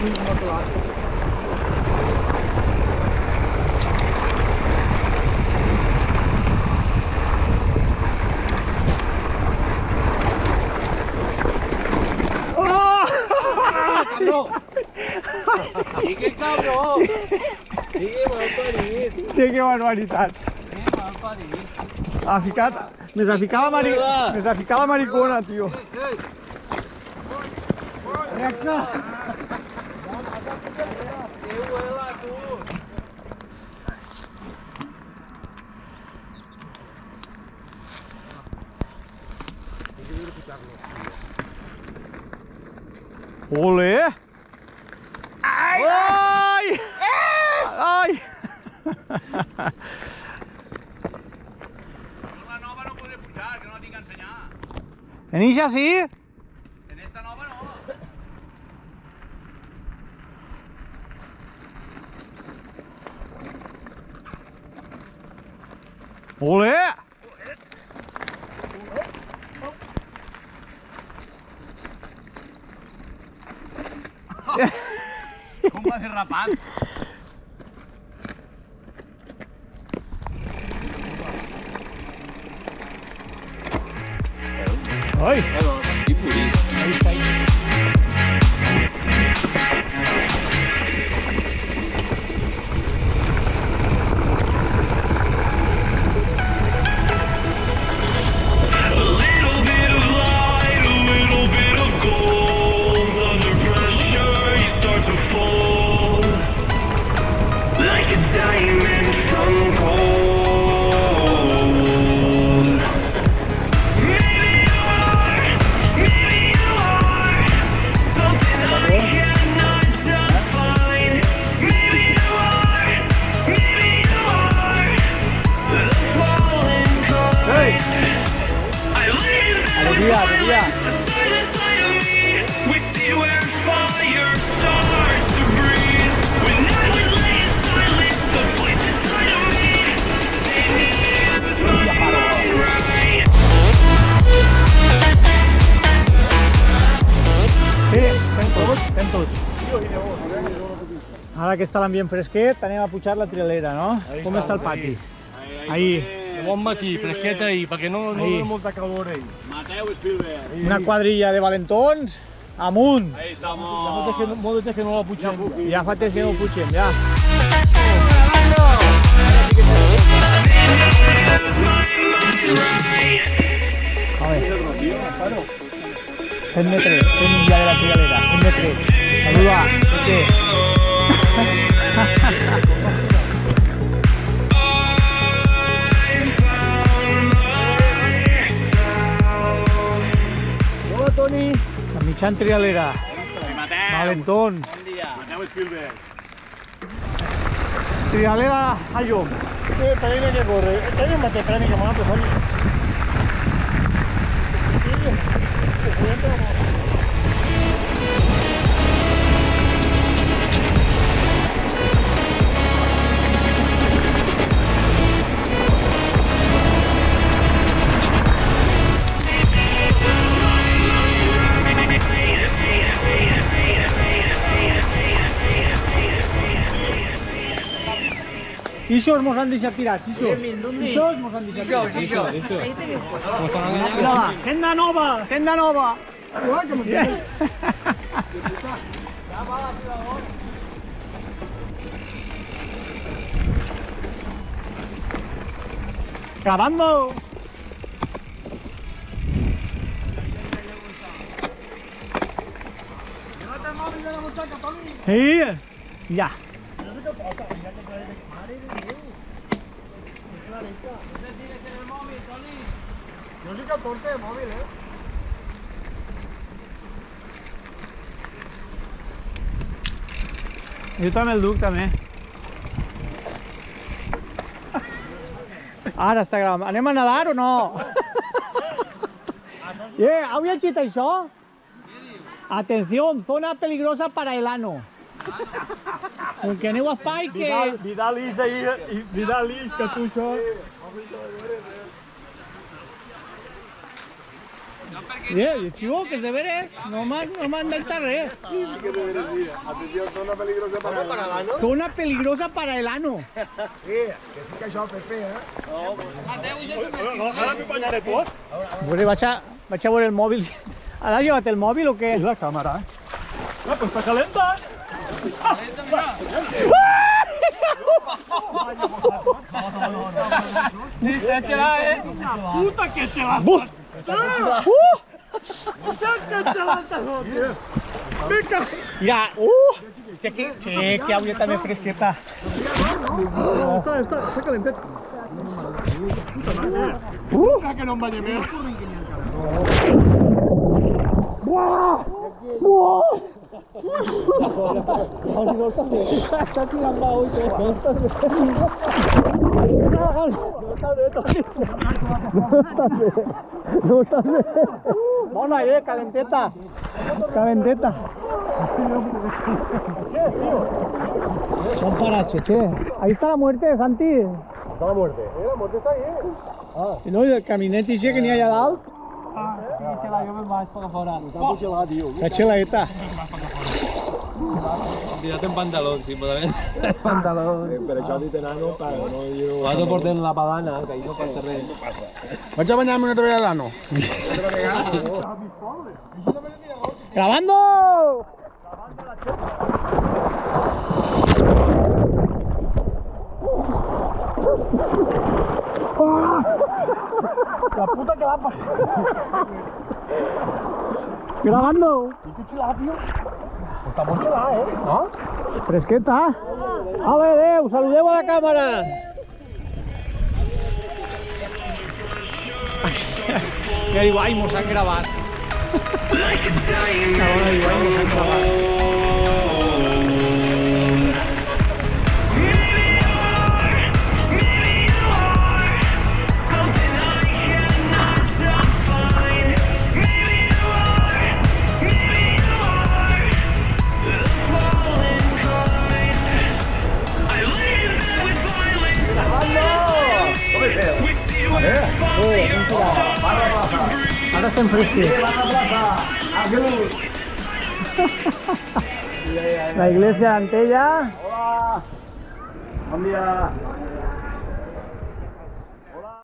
un otro lado. Sigue, cabrón. Sigue, malparit. Sí, que barbaritat. Sigue, malparit. Ha ficat... Més ha ficat la maricona, tio. Reacció! Que huela, tu. Ole! Ai! Ai! Ai! La nova no podré pujar, que no la tinc a ensenyar. En ixa sí? En esta nova no. Ole! Com va derrapat? Ai! I florit. Alegria, alegria. Sí, fem tots. Ara que està l'ambient fresquet, anem a pujar la trialera, no? Com està el pati? Ahí. Bon matí, fresqueta ahí, perquè no Ahí. hi ha molta calor ahí. Mateu Spielberg. Una quadrilla de valentons, amunt. Ahí estamos. Molt de temps que no la pugem. Ja fa temps que no ho pugem, ja. A ver. 100 metres, 100 ya de la trialera, 100 metres. Saluda, Pepe. Hola, Toni. La mitjan trialera. Mateu. Valentons. Bon dia. Mateu Spielberg. Trialera a llum. Espera que corre. Espera un mateix, espera que m'ha de Ixos mos han deixat tirats, ixos. Ixos mos han deixat tirats. Mira, va, senda nova, senda nova. Grabando. Sí, ya. No sé que porta de mòbil, Jo també el duc, també. Ara està gravant. Anem a nedar o no? Heu llegit això? Atención, zona peligrosa para el ano. Com que aneu a espai que... Vidal Ix ahí, Vidal Ix, que tu això... Bien, chivo, que se ve, no más inventar, Atención, zona peligrosa para el ano. Zona peligrosa para el ano. Que fica això, Pepe, Bueno, vaig a veure el mòbil. ¿Has llevat el mòbil o què? Es la cámara. Ah, pues está calenta. Échala, Puta que te vas. Mira, si aquí, che, que agua també fresqueta. Está calenteta. Que no em banya més. Está tirando hoy, no está bien. Bueno, ahí, calenteta. Calenteta. Son para Cheche. Ahí está la muerte, Santi. Està la muerte. La muerte está ahí. I no, i el caminet i que n'hi ha allà dalt. yo me vas para afuera. Está muy gelado, tío. La xelaeta. Tírate en pantalón, sí, pues pantalón. Per això dit enano, para no ir... Vas a portar la padana, que ahí no pasa res. Vaig a bañarme una otra vez al ano. ¡Grabando! La puta que la pasa. Grabando. Està molt gelat, No? Fresqueta. A ver, saludeu a la càmera. Ja diu, ai, mos han gravat. Cabona, diu, ai, mos han gravat. Ara estem fresquis. La iglesia de Antella. Bon dia.